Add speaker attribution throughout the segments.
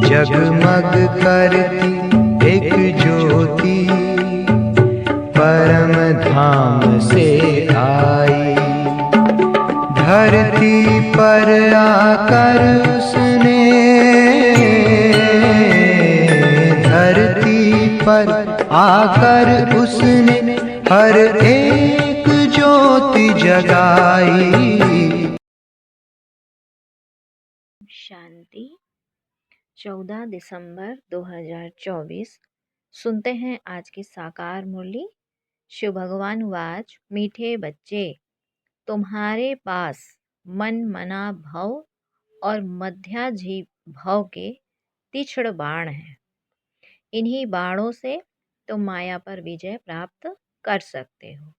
Speaker 1: जगमग करती एक ज्योति परम धाम से आई। धरती पर आकर उसने, धरती पर आकर उसने हर एक ज्योति जगाई।
Speaker 2: शांति। 14 दिसंबर 2024। सुनते हैं आज की साकार मुरली। शिव भगवान वाच, मीठे बच्चे, तुम्हारे पास मन मना भव और मध्याजी भव के तीक्ष्ण बाण हैं। इन्हीं बाणों से तुम माया पर विजय प्राप्त कर सकते हो।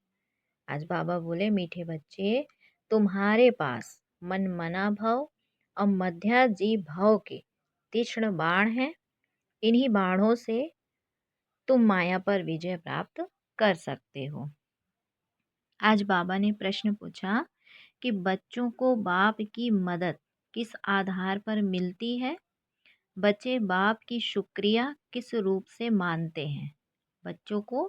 Speaker 2: आज बाबा बोले, मीठे बच्चे, तुम्हारे पास मन मना भव और मध्याजी भव के तीक्ष्ण बाण हैं। इन्हीं बाणों से तुम माया पर विजय प्राप्त कर सकते हो। आज बाबा ने प्रश्न पूछा कि बच्चों को बाप की मदद किस आधार पर मिलती है। बच्चे बाप की शुक्रिया किस रूप से मानते हैं। बच्चों को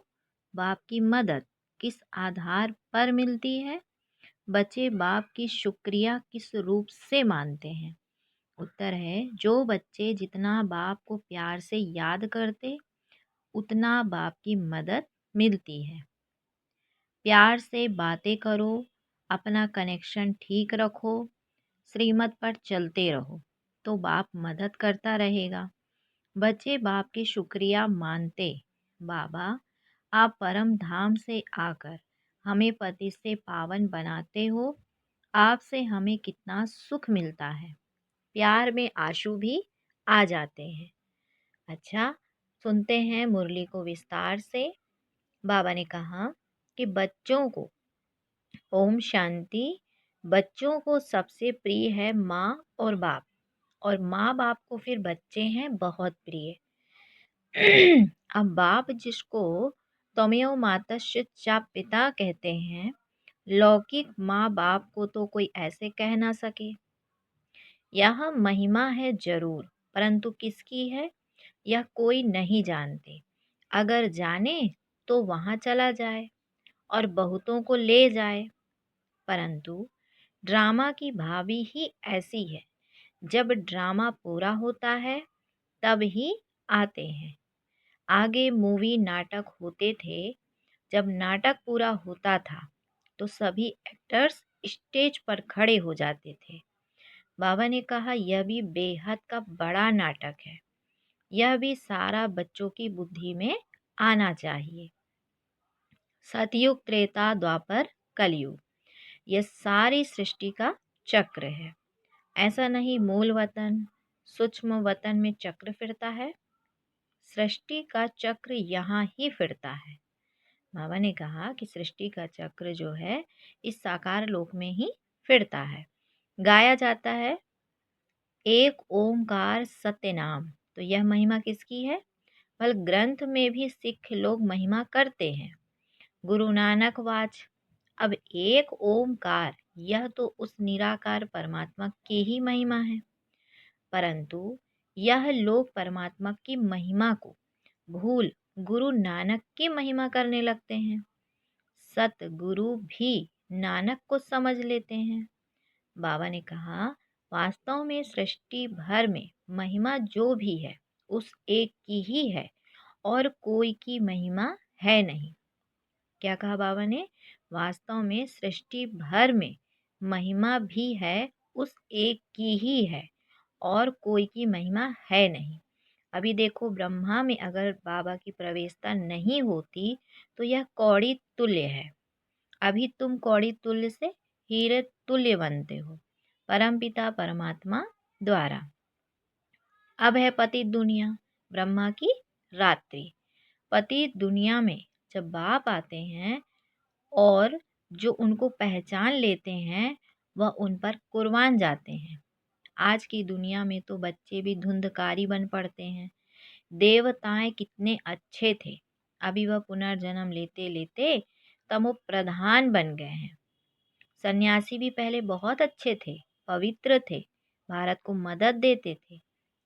Speaker 2: बाप की मदद किस आधार पर मिलती है। बच्चे बाप की शुक्रिया किस रूप से मानते हैं। उत्तर है, जो बच्चे जितना बाप को प्यार से याद करते उतना बाप की मदद मिलती है। प्यार से बातें करो, अपना कनेक्शन ठीक रखो, श्रीमत पर चलते रहो तो बाप मदद करता रहेगा। बच्चे बाप की शुक्रिया मानते, बाबा आप परम धाम से आकर हमें पति से पावन बनाते हो, आपसे हमें कितना सुख मिलता है। प्यार में आंसू भी आ जाते हैं। अच्छा, सुनते हैं मुरली को विस्तार से। बाबा ने कहा कि बच्चों को, ओम शांति, बच्चों को सबसे प्रिय है माँ और बाप, और माँ बाप को फिर बच्चे हैं बहुत प्रिय। अब बाप जिसको त्वमेव मातस्य च पिता कहते हैं, लौकिक माँ बाप को तो कोई ऐसे कह ना सके। यह महिमा है जरूर, परंतु किसकी है यह कोई नहीं जानते। अगर जाने तो वहाँ चला जाए और बहुतों को ले जाए। परंतु ड्रामा की भाभी ही ऐसी है, जब ड्रामा पूरा होता है तब ही आते हैं। आगे मूवी नाटक होते थे। जब नाटक पूरा होता था तो सभी एक्टर्स स्टेज पर खड़े हो जाते थे। बाबा ने कहा, यह भी बेहद का बड़ा नाटक है। यह भी सारा बच्चों की बुद्धि में आना चाहिए। सतयुग, त्रेता, द्वापर, कलयुग, यह सारी सृष्टि का चक्र है। ऐसा नहीं मूल वतन, सूक्ष्म वतन में चक्र फिरता है। सृष्टि का चक्र यहाँ ही फिरता है। बाबा ने कहा कि सृष्टि का चक्र जो है इस साकार लोक में ही फिरता है। गाया जाता है एक ओमकार सत्य नाम। तो यह महिमा किसकी है? फल ग्रंथ में भी सिख लोग महिमा करते हैं। गुरु नानक वाच। अब एक ओमकार, यह तो उस निराकार परमात्मा की ही महिमा है, परंतु यह लोग परमात्मा की महिमा को भूल गुरु नानक की महिमा करने लगते हैं। सतगुरु भी नानक को समझ लेते हैं। बाबा ने कहा, वास्तव में सृष्टि भर में महिमा जो भी है उस एक की ही है और कोई की महिमा है नहीं। क्या कहा बाबा ने? वास्तव में सृष्टि भर में महिमा भी है उस एक की ही है और कोई की महिमा है नहीं। अभी देखो, ब्रह्मा में अगर बाबा की प्रवेशता नहीं होती तो यह कौड़ी तुल्य है। अभी तुम कौड़ी तुल्य से हीरे तुल्य बनते हो परमपिता परमात्मा द्वारा। अब है पति दुनिया, ब्रह्मा की रात्रि। पति दुनिया में जब बाप आते हैं और जो उनको पहचान लेते हैं वह उन पर कुर्बान जाते हैं। आज की दुनिया में तो बच्चे भी धुंधकारी बन पड़ते हैं। देवताएं कितने अच्छे थे, अभी वह पुनर्जन्म लेते लेते तमो प्रधान बन गए हैं। सन्यासी भी पहले बहुत अच्छे थे, पवित्र थे, भारत को मदद देते थे,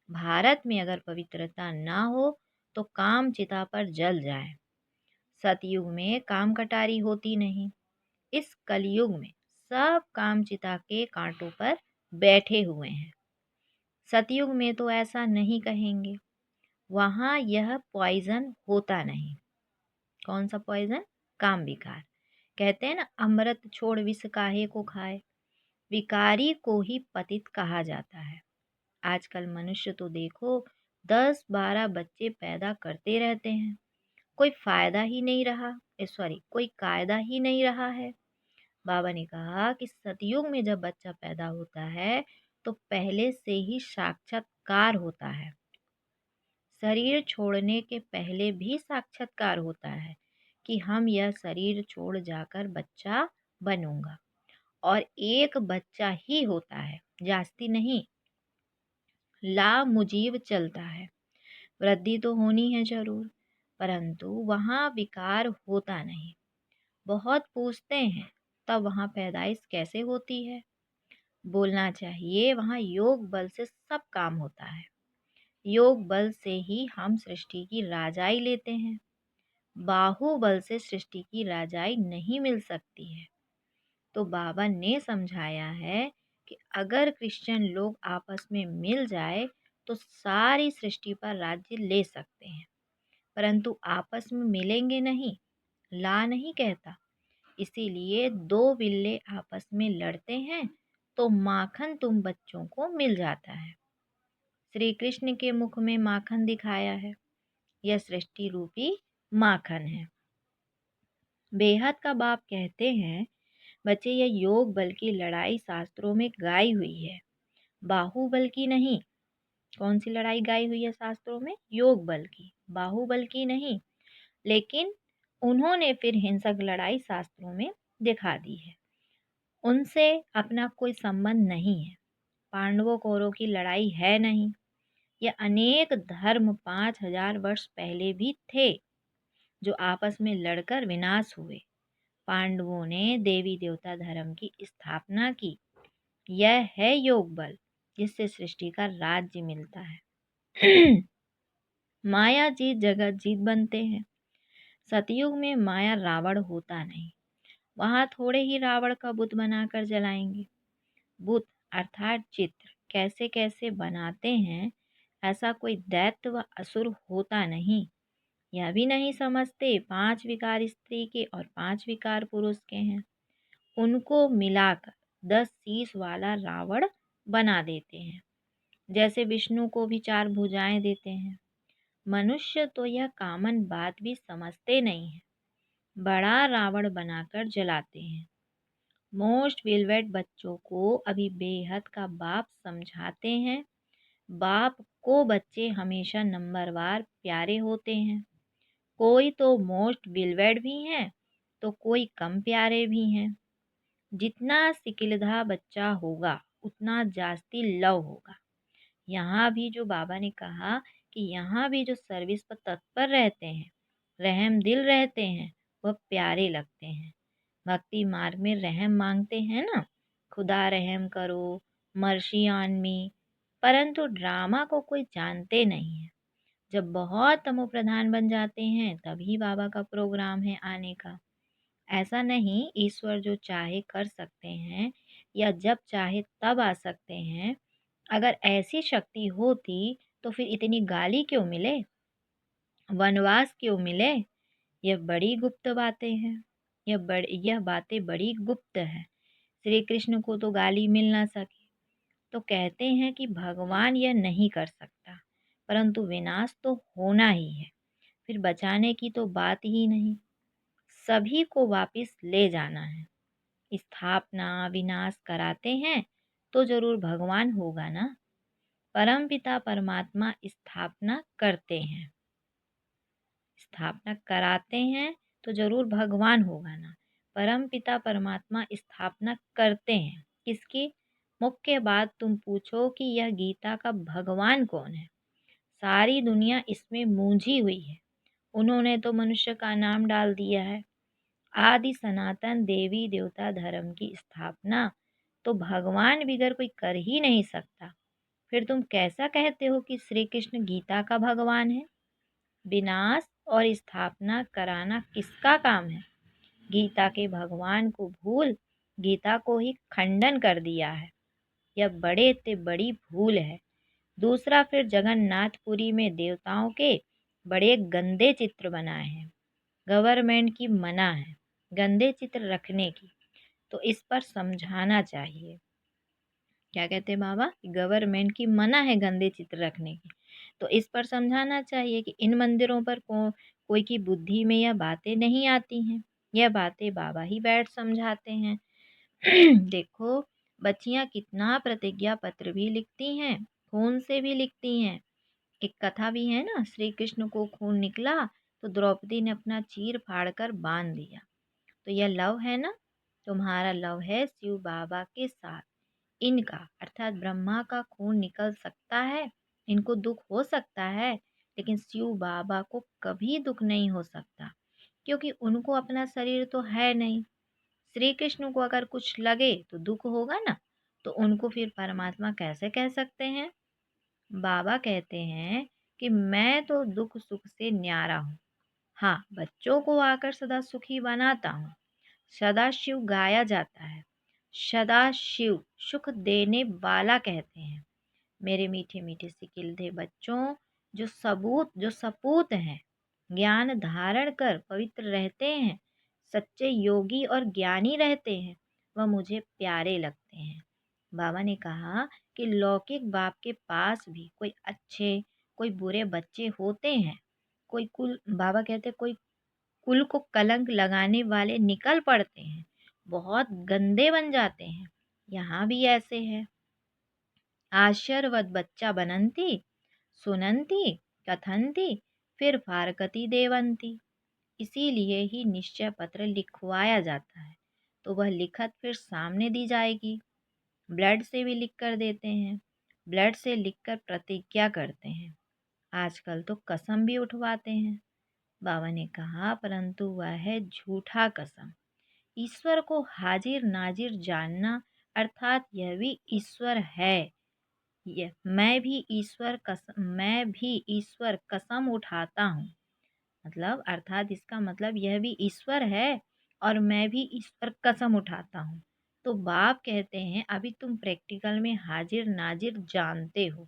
Speaker 2: भारत में अगर पवित्रता ना हो तो काम चिता पर जल जाए। सतयुग में काम कटारी होती नहीं। इस कलयुग में सब काम चिता के कांटों पर बैठे हुए हैं। सतयुग में तो ऐसा नहीं कहेंगे। वहां यह पॉइजन होता नहीं। कौन सा पॉइजन? काम विकार। कहते हैं ना, अमृत छोड़ विष काहे को खाए। विकारी को ही पतित कहा जाता है। आजकल मनुष्य तो देखो 10-12 बच्चे पैदा करते रहते हैं। कोई फायदा ही नहीं रहा, सॉरी, कोई कायदा ही नहीं रहा है। बाबा ने कहा कि सतयुग में जब बच्चा पैदा होता है तो पहले से ही साक्षात्कार होता है। शरीर छोड़ने के पहले भी साक्षात्कार होता है कि हम यह शरीर छोड़ जाकर बच्चा बनूंगा। और एक बच्चा ही होता है, जास्ती नहीं। ला मुजीब चलता है। वृद्धि तो होनी है जरूर, परंतु वहाँ विकार होता नहीं। बहुत पूछते हैं तब वहाँ पैदाइश कैसे होती है। बोलना चाहिए वहाँ योग बल से सब काम होता है। योग बल से ही हम सृष्टि की राजाई लेते हैं। बाहुबल से सृष्टि की राजाई नहीं मिल सकती है। तो बाबा ने समझाया है कि अगर क्रिश्चियन लोग आपस में मिल जाए तो सारी सृष्टि पर राज्य ले सकते हैं, परंतु आपस में मिलेंगे नहीं। ला नहीं कहता। इसीलिए दो बिल्ले आपस में लड़ते हैं तो माखन तुम बच्चों को मिल जाता है। श्री कृष्ण के मुख में माखन दिखाया है। यह सृष्टि रूपी माखन है। बेहद का बाप कहते हैं, बच्चे यह योग बल की लड़ाई शास्त्रों में गाई हुई है, बाहुबल की नहीं। कौन सी लड़ाई गाई हुई है शास्त्रों में? योग बल की, बाहुबल की नहीं। लेकिन उन्होंने फिर हिंसक लड़ाई शास्त्रों में दिखा दी है। उनसे अपना कोई संबंध नहीं है। पांडवों कौरवों की लड़ाई है नहीं। यह अनेक धर्म 5000 वर्ष पहले भी थे जो आपस में लड़कर विनाश हुए। पांडवों ने देवी देवता धर्म की स्थापना की। यह है योग बल जिससे सृष्टि का राज्य मिलता है। माया जीत जगत जीत बनते हैं। सतयुग में माया रावण होता नहीं। वहां थोड़े ही रावण का बुत बनाकर जलाएंगे। बुत अर्थात चित्र कैसे कैसे बनाते हैं, ऐसा कोई दैत्य व असुर होता नहीं। यह भी नहीं समझते 5 विकार स्त्री के और 5 विकार पुरुष के हैं। उनको मिलाकर 10 शीश वाला रावण बना देते हैं। जैसे विष्णु को भी 4 भुजाएं देते हैं। मनुष्य तो यह कॉमन बात भी समझते नहीं है। बड़ा रावण बनाकर जलाते हैं। मोस्ट विलवेट बच्चों को अभी बेहद का बाप समझाते हैं। बाप को बच्चे हमेशा नंबरवार प्यारे होते हैं। कोई तो मोस्ट विलवेट भी हैं तो कोई कम प्यारे भी हैं। जितना सिकिलधा बच्चा होगा उतना जास्ती लव होगा। यहाँ भी जो बाबा ने कहा कि यहाँ भी जो सर्विस पर तत्पर रहते हैं, रहम दिल रहते हैं, वह प्यारे लगते हैं। भक्ति मार्ग में रहम मांगते हैं ना, खुदा रहम करो, मर्शी ऑन मी। परंतु ड्रामा को कोई जानते नहीं है। जब बहुत तमो प्रधान बन जाते हैं तभी बाबा का प्रोग्राम है आने का। ऐसा नहीं, ईश्वर जो चाहे कर सकते हैं या जब चाहे तब आ सकते हैं। अगर ऐसी शक्ति होती तो फिर इतनी गाली क्यों मिले, वनवास क्यों मिले? यह बड़ी गुप्त बातें हैं। यह बातें बड़ी गुप्त है। श्री कृष्ण को तो गाली मिल ना सकी तो कहते हैं कि भगवान यह नहीं कर सकता, परंतु विनाश तो होना ही है। फिर बचाने की तो बात ही नहीं। सभी को वापस ले जाना है। स्थापना विनाश कराते हैं तो जरूर भगवान होगा ना। परमपिता परमात्मा स्थापना करते हैं, स्थापना कराते हैं तो जरूर भगवान होगा ना। परमपिता परमात्मा स्थापना करते हैं किसकी? मुख्य बात तुम पूछो कि यह गीता का भगवान कौन है। सारी दुनिया इसमें मूंझी हुई है। उन्होंने तो मनुष्य का नाम डाल दिया है। आदि सनातन देवी देवता धर्म की स्थापना तो भगवान बिगर कोई कर ही नहीं सकता। फिर तुम कैसा कहते हो कि श्री कृष्ण गीता का भगवान है? विनाश और स्थापना कराना किसका काम है? गीता के भगवान को भूल गीता को ही खंडन कर दिया है। यह बड़े ते बड़ी भूल है। दूसरा, फिर जगन्नाथपुरी में देवताओं के बड़े गंदे चित्र बनाए हैं। गवर्नमेंट की मना है गंदे चित्र रखने की, तो इस पर समझाना चाहिए। क्या कहते हैं बाबा? गवर्नमेंट की मना है गंदे चित्र रखने की, तो इस पर समझाना चाहिए कि इन मंदिरों पर कोई की बुद्धि में यह बातें नहीं आती हैं। यह बातें बाबा ही बैठ समझाते हैं। देखो, बच्चियां कितना प्रतिज्ञा पत्र भी लिखती हैं, खून से भी लिखती हैं। एक कथा भी है ना, श्री कृष्ण को खून निकला तो द्रौपदी ने अपना चीर फाड़ कर बांध दिया। तो यह लव है ना, तुम्हारा लव है शिव बाबा के साथ। इनका अर्थात ब्रह्मा का खून निकल सकता है, इनको दुख हो सकता है, लेकिन शिव बाबा को कभी दुख नहीं हो सकता, क्योंकि उनको अपना शरीर तो है नहीं। श्री कृष्ण को अगर कुछ लगे तो दुख होगा ना, तो उनको फिर परमात्मा कैसे कह सकते हैं? बाबा कहते हैं कि मैं तो दुख सुख से न्यारा हूँ। हाँ, बच्चों को आकर सदा सुखी बनाता हूँ। सदा शिव गाया जाता है। सदा शिव सुख देने वाला कहते हैं। मेरे मीठे मीठे सिकिलधे बच्चों, जो सपूत हैं, ज्ञान धारण कर पवित्र रहते हैं, सच्चे योगी और ज्ञानी रहते हैं, वह मुझे प्यारे लगते हैं। बाबा ने कहा कि लौकिक बाप के पास भी कोई अच्छे कोई बुरे बच्चे होते हैं। कोई कुल बाबा कहते कोई कुल को कलंक लगाने वाले निकल पड़ते हैं, बहुत गंदे बन जाते हैं। यहाँ भी ऐसे है। आशर्वद बच्चा बनंती सुनंती कथंती फिर फारकती देवंती। इसीलिए ही निश्चय पत्र लिखवाया जाता है, तो वह लिखत फिर सामने दी जाएगी। ब्लड से भी लिख कर देते हैं, ब्लड से लिखकर प्रतिज्ञा करते हैं। आजकल तो कसम भी उठवाते हैं। बाबा ने कहा परंतु वह है झूठा कसम। ईश्वर को हाजिर नाजिर जानना अर्थात यह भी ईश्वर है। ये मैं भी ईश्वर कसम उठाता हूँ। मतलब अर्थात इसका मतलब यह भी ईश्वर है और मैं भी ईश्वर कसम उठाता हूँ। तो बाप कहते हैं अभी तुम प्रैक्टिकल में हाजिर नाजिर जानते हो।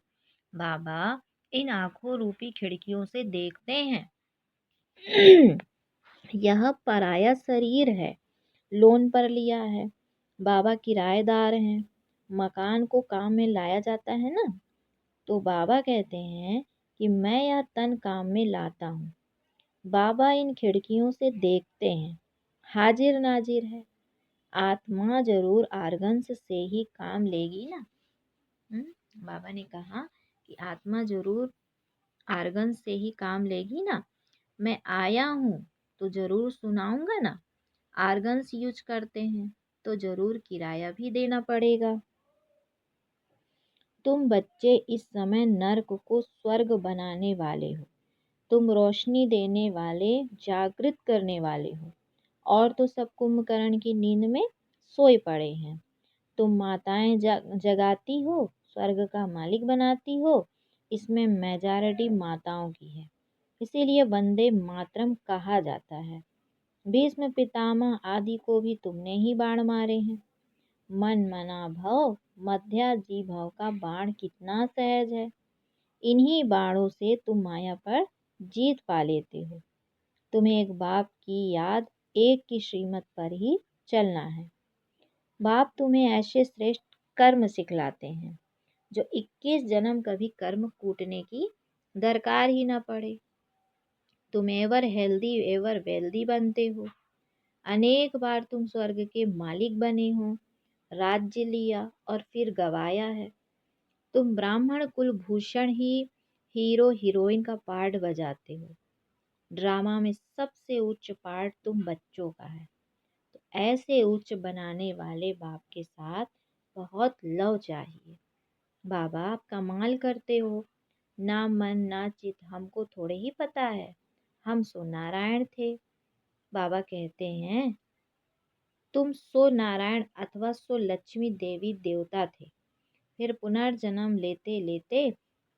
Speaker 2: बाबा इन आंखों रूपी खिड़कियों से देखते हैं। यह पराया शरीर है, लोन पर लिया है। बाबा किराएदार हैं। मकान को काम में लाया जाता है ना, तो बाबा कहते हैं कि मैं यह तन काम में लाता हूँ। बाबा इन खिड़कियों से देखते हैं, हाजिर नाजिर है। आत्मा जरूर आर्गन्स से ही काम लेगी ना। बाबा ने कहा कि आत्मा जरूर आर्गन से ही काम लेगी ना। मैं आया हूँ तो जरूर सुनाऊंगा ना। आर्गन्स यूज करते हैं तो जरूर किराया भी देना पड़ेगा। तुम बच्चे इस समय नर्क को स्वर्ग बनाने वाले हो। तुम रोशनी देने वाले, जागृत करने वाले हो, और तो सब कुंभकर्ण की नींद में सोए पड़े हैं। तुम माताएं जगाती हो, स्वर्ग का मालिक बनाती हो। इसमें मेजॉरिटी माताओं की है, इसीलिए वंदे मातरम कहा जाता है। भीष्म पितामह आदि को भी तुमने ही बाण मारे हैं। मन मना भव मध्याजी भव का बाण कितना सहज है। इन्हीं बाणों से तुम माया पर जीत पा लेते हो। तुम्हें एक बाप की याद, एक की श्रीमत पर ही चलना है। बाप तुम्हें ऐसे श्रेष्ठ कर्म सिखलाते हैं जो 21 जन्म कभी कर्म कूटने की दरकार ही न पड़े। तुम एवर हेल्दी एवर वेल्दी बनते हो। अनेक बार तुम स्वर्ग के मालिक बने हो, राज्य लिया और फिर गवाया है। तुम ब्राह्मण कुलभूषण ही हीरो हीरोइन का पार्ट बजाते हो। ड्रामा में सबसे उच्च पार्ट तुम बच्चों का है। तो ऐसे उच्च बनाने वाले बाप के साथ बहुत लव चाहिए। बाबा आप कमाल करते हो। ना मन ना चित हमको थोड़े ही पता है, हम सो नारायण थे। बाबा कहते हैं तुम सो नारायण अथवा सो लक्ष्मी देवी देवता थे, फिर पुनर्जन्म लेते लेते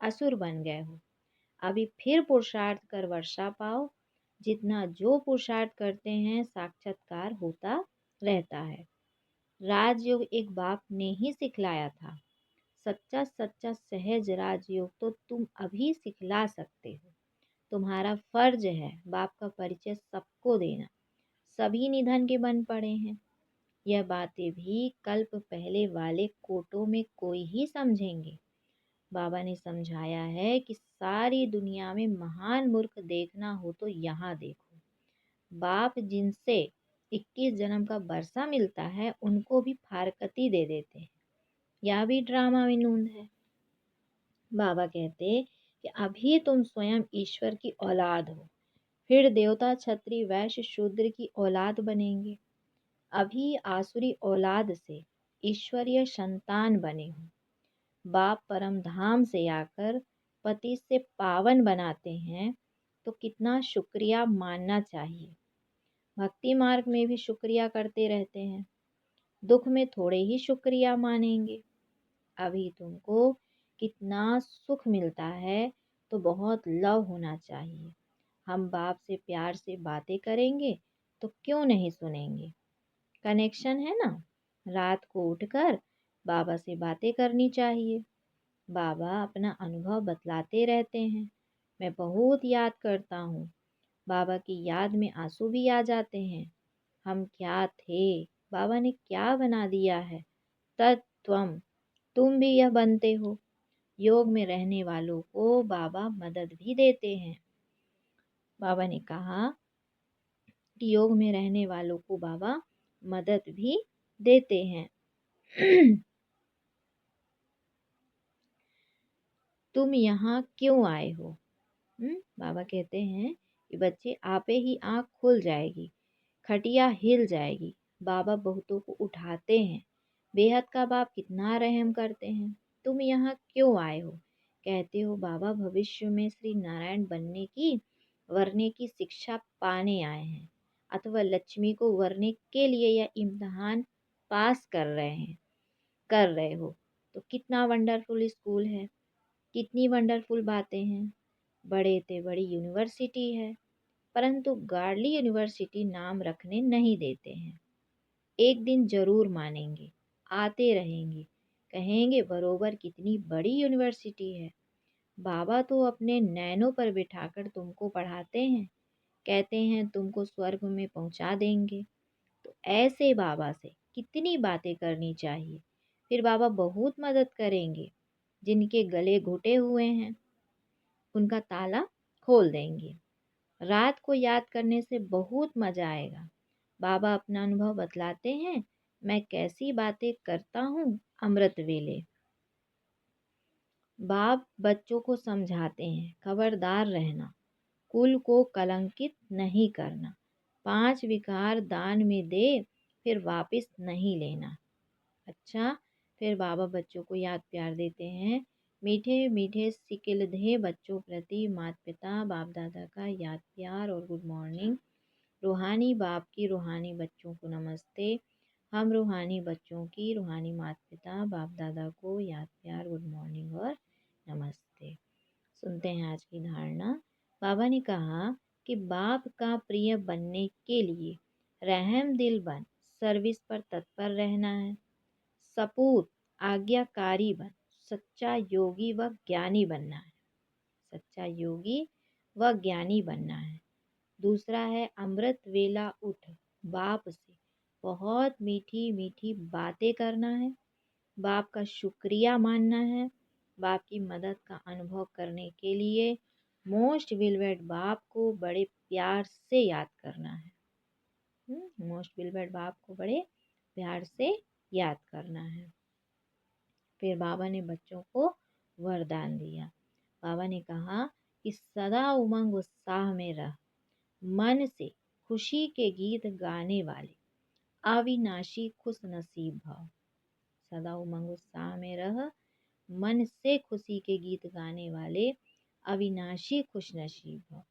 Speaker 2: असुर बन गए हो। अभी फिर पुरुषार्थ कर वर्षा पाओ। जितना जो पुरुषार्थ करते हैं साक्षात्कार होता रहता है। राजयोग एक बाप ने ही सिखलाया था। सच्चा सच्चा सहज राजयोग तो तुम अभी सिखला सकते हो। तुम्हारा फर्ज है बाप का परिचय सबको देना। सभी निधन के बन पड़े हैं। यह बातें भी कल्प पहले वाले कोटों में कोई ही समझेंगे। बाबा ने समझाया है कि सारी दुनिया में महान मूर्ख देखना हो तो यहाँ देखो। बाप जिनसे 21 जन्म का बरसा मिलता है उनको भी फारकती दे देते हैं। यह भी ड्रामा विनोद है। बाबा कहते कि अभी तुम स्वयं ईश्वर की औलाद हो, फिर देवता क्षत्रिय वैश्य शूद्र की औलाद बनेंगे। अभी आसुरी औलाद से ईश्वरीय संतान बने हो। बाप परम धाम से आकर पति से पावन बनाते हैं तो कितना शुक्रिया मानना चाहिए। भक्ति मार्ग में भी शुक्रिया करते रहते हैं, दुख में थोड़े ही शुक्रिया मानेंगे। अभी तुमको कितना सुख मिलता है तो बहुत लव होना चाहिए। हम बाप से प्यार से बातें करेंगे तो क्यों नहीं सुनेंगे। कनेक्शन है ना। रात को उठकर बाबा से बातें करनी चाहिए। बाबा अपना अनुभव बतलाते रहते हैं। मैं बहुत याद करता हूँ। बाबा की याद में आंसू भी आ जाते हैं। हम क्या थे, बाबा ने क्या बना दिया है। तत्त्वम, तुम भी यह बनते हो। योग में रहने वालों को बाबा मदद भी देते हैं। बाबा ने कहा कि योग में रहने वालों को बाबा मदद भी देते हैं। तुम यहाँ क्यों आए हो? बाबा कहते हैं कि बच्चे आपे ही आँख खुल जाएगी, खटिया हिल जाएगी। बाबा बहुतों को उठाते हैं। बेहद का बाप कितना रहम करते हैं। तुम यहाँ क्यों आए हो? कहते हो बाबा भविष्य में श्री नारायण बनने की वरने की शिक्षा पाने आए हैं, अथवा लक्ष्मी को वरने के लिए यह इम्तिहान पास कर रहे हो। तो कितना वंडरफुल स्कूल है, कितनी वंडरफुल बातें हैं। बड़े ते बड़ी यूनिवर्सिटी है, परंतु गार्डली यूनिवर्सिटी नाम रखने नहीं देते हैं। एक दिन जरूर मानेंगे, आते रहेंगे, कहेंगे बरोबर कितनी बड़ी यूनिवर्सिटी है। बाबा तो अपने नैनों पर बिठाकर तुमको पढ़ाते हैं, कहते हैं तुमको स्वर्ग में पहुंचा देंगे। तो ऐसे बाबा से कितनी बातें करनी चाहिए। फिर बाबा बहुत मदद करेंगे। जिनके गले घुटे हुए हैं उनका ताला खोल देंगे। रात को याद करने से बहुत मजा आएगा। बाबा अपना अनुभव बतलाते हैं। मैं कैसी बातें करता हूँ अमृत वेले। बाप बच्चों को समझाते हैं, खबरदार रहना, कुल को कलंकित नहीं करना, 5 विकार दान में दे फिर वापस नहीं लेना। अच्छा, फिर बाबा बच्चों को याद प्यार देते हैं। मीठे मीठे सिकिलधे बच्चों प्रति माता पिता बाप दादा का याद प्यार और गुड मॉर्निंग। रूहानी बाप की रूहानी बच्चों को नमस्ते। हम रूहानी बच्चों की रूहानी माता पिता बाप दादा को याद प्यार गुड मॉर्निंग और नमस्ते। सुनते हैं आज की धारणा। बाबा ने कहा कि बाप का प्रिय बनने के लिए रहम दिल बन सर्विस पर तत्पर रहना है। सपूत आज्ञाकारी बन सच्चा योगी व ज्ञानी बनना है। सच्चा योगी व ज्ञानी बनना है। दूसरा है अमृत वेला उठ बाप से बहुत मीठी मीठी बातें करना है। बाप का शुक्रिया मानना है। बाप की मदद का अनुभव करने के लिए मोस्ट बिलवेड बाप को बड़े प्यार से याद करना है। मोस्ट बिलवेड बाप को बड़े प्यार से याद करना है। फिर बाबा ने बच्चों को वरदान दिया। बाबा ने कहा कि सदा उमंग उत्साह में रह, मन से खुशी के गीत गाने वाले अविनाशी खुश नसीब भव। सदा उमंग उत्साह में रह, मन से खुशी के गीत गाने वाले अविनाशी खुश नसीब भव।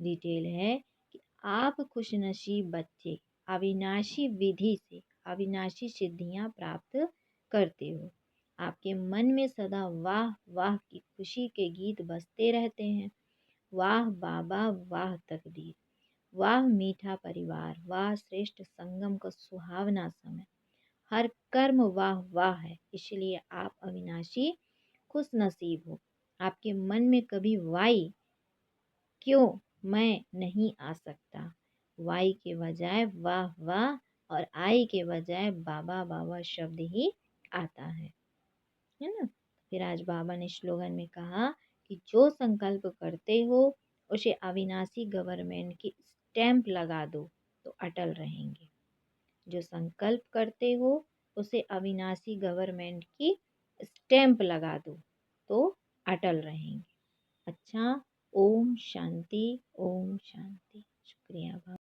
Speaker 2: डिटेल है कि आप खुश नसीब बच्चे अविनाशी विधि से अविनाशी सिद्धियां प्राप्त करते हो। आपके मन में सदा वाह वाह की खुशी के गीत बजते रहते हैं। वाह बाबा, वाह तकदीर, वाह मीठा परिवार, वाह श्रेष्ठ संगम का सुहावना समय। हर कर्म वाह वाह है, इसलिए आप अविनाशी खुश नसीब हो। आपके मन में कभी वाई क्यों मैं नहीं आ सकता, वाई के बजाय वाह वाह और आई के बजाय बाबा बाबा शब्द ही आता है ना। फिर आज बाबा ने स्लोगन में कहा कि जो संकल्प करते हो उसे अविनाशी गवर्नमेंट की स्टैंप लगा दो तो अटल रहेंगे। जो संकल्प करते हो उसे अविनाशी गवर्नमेंट की स्टैंप लगा दो तो अटल रहेंगे। अच्छा, ओम शांति, ओम शांति। शुक्रिया बाबा।